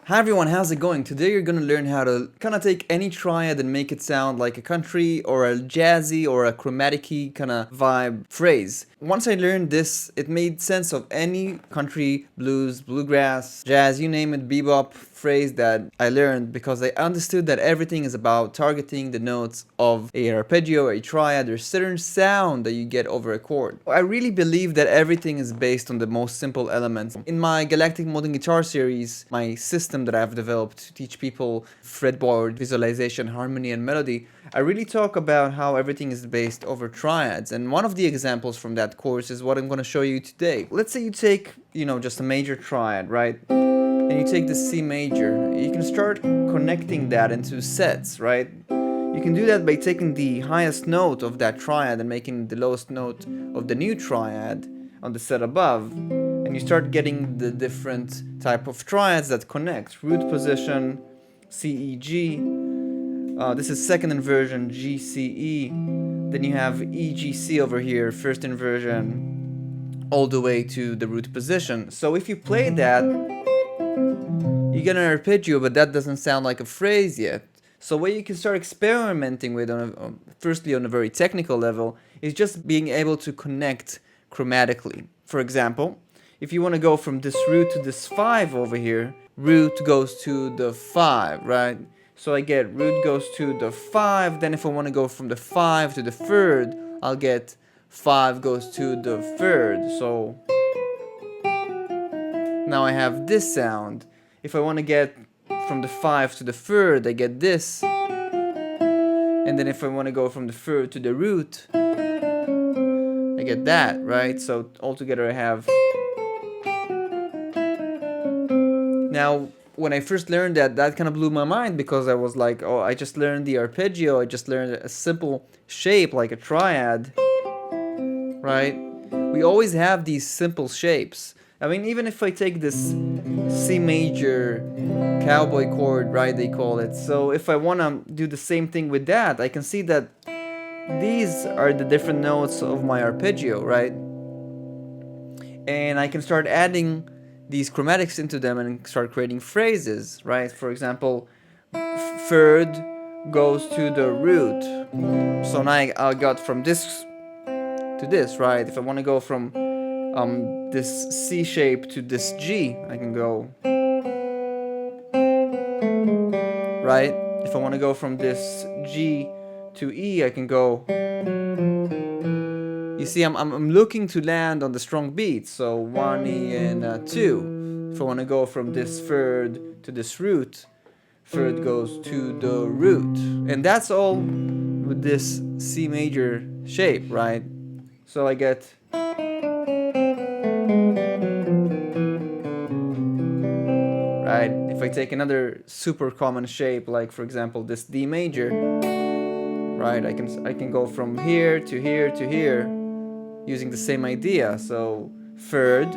Hi everyone, how's it going? Today you're gonna learn how to kind of take any triad and make it sound like a country or a jazzy or a chromatic-y kind of vibe phrase. Once I learned this, it made sense of any country, blues, bluegrass, jazz, you name it, bebop phrase that I learned because I understood that everything is about targeting the notes of a arpeggio or a triad or certain sound that you get over a chord. I really believe that everything is based on the most simple elements. In my Galactic Modern Guitar series, my system that I've developed to teach people fretboard, visualization, harmony, and melody, I really talk about how everything is based over triads. And one of the examples from that course is what I'm going to show you today. Let's say you take, just a major triad, right? And you take the C major. You can start connecting that into sets, right? You can do that by taking the highest note of that triad and making the lowest note of the new triad on the set above. And you start getting the different type of triads that connect. Root position, C, E, G. This is second inversion, G, C, E. Then you have E, G, C over here, first inversion, all the way to the root position. So if you play that, you get an arpeggio, but that doesn't sound like a phrase yet. So what you can start experimenting with, firstly on a very technical level, is just being able to connect chromatically. For example, if you want to go from this root to this 5 over here, root goes to the 5, right? So I get root goes to the 5, then if I want to go from the 5 to the 3rd, I'll get 5 goes to the 3rd. So now I have this sound. If I want to get from the 5 to the 3rd, I get this. And then if I want to go from the 3rd to the root, I get that, right? So altogether I have. Now, when I first learned that, that kind of blew my mind because I was like, oh, I just learned the arpeggio, I just learned a simple shape like a triad, right? We always have these simple shapes. I mean, even if I take this C major cowboy chord, right, they call it. So if I want to do the same thing with that, I can see that these are the different notes of my arpeggio, right? And I can start adding these chromatics into them and start creating phrases, right? For example, 3rd goes to the root. So now I got from this to this, right? If I want to go from this C shape to this G, I can go, right? If I want to go from this G to E, I can go. You see, I'm looking to land on the strong beats, so 1 E and 2. If I want to go from this 3rd to this root, 3rd goes to the root. And that's all with this C major shape, right? So I get. Right? If I take another super common shape, like for example this D major, right? I can go from here to here to here using the same idea. So 3rd,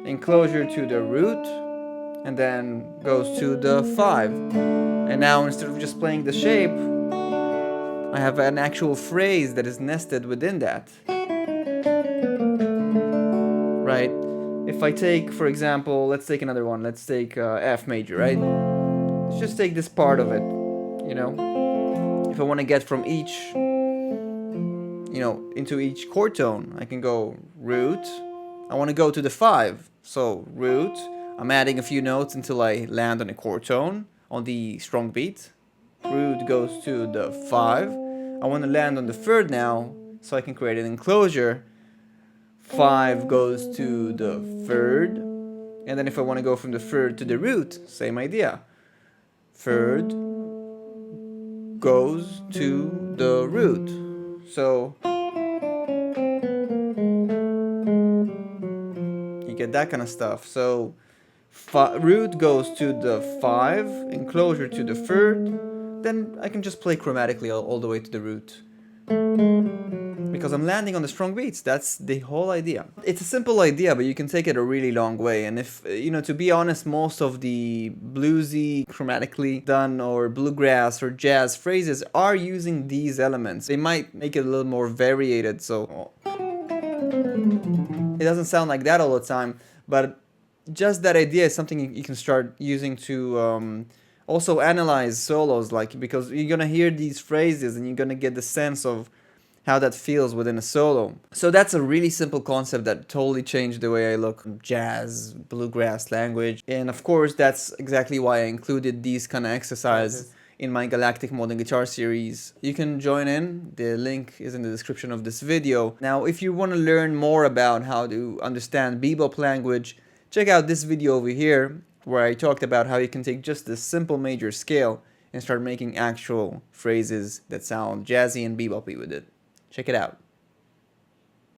enclosure to the root, and then goes to the 5. And now instead of just playing the shape, I have an actual phrase that is nested within that. Right? If I take, for example, let's take another one. Let's take F major, right? Let's just take this part of it, If I want to get from each, into each chord tone, I can go root. I want to go to the 5. So root, I'm adding a few notes until I land on a chord tone on the strong beat. Root goes to the 5. I want to land on the 3rd now, so I can create an enclosure. 5 goes to the 3rd, and then if I want to go from the 3rd to the root, same idea. 3rd goes to the root. So you get that kind of stuff. So root goes to the 5, enclosure to the 3rd, then I can just play chromatically all the way to the root. Because I'm landing on the strong beats. That's the whole idea. It's a simple idea, but you can take it a really long way. And if, to be honest, most of the bluesy, chromatically done or bluegrass or jazz phrases are using these elements. They might make it a little more variated, so it doesn't sound like that all the time, but just that idea is something you can start using to also analyze solos, like, because you're gonna hear these phrases and you're gonna get the sense of how that feels within a solo. So that's a really simple concept that totally changed the way I look at jazz, bluegrass language. And of course, that's exactly why I included these kind of exercises in my Galactic Modern Guitar series. You can join in, the link is in the description of this video. Now, if you want to learn more about how to understand bebop language, check out this video over here, where I talked about how you can take just this simple major scale and start making actual phrases that sound jazzy and bebopy with it. Check it out.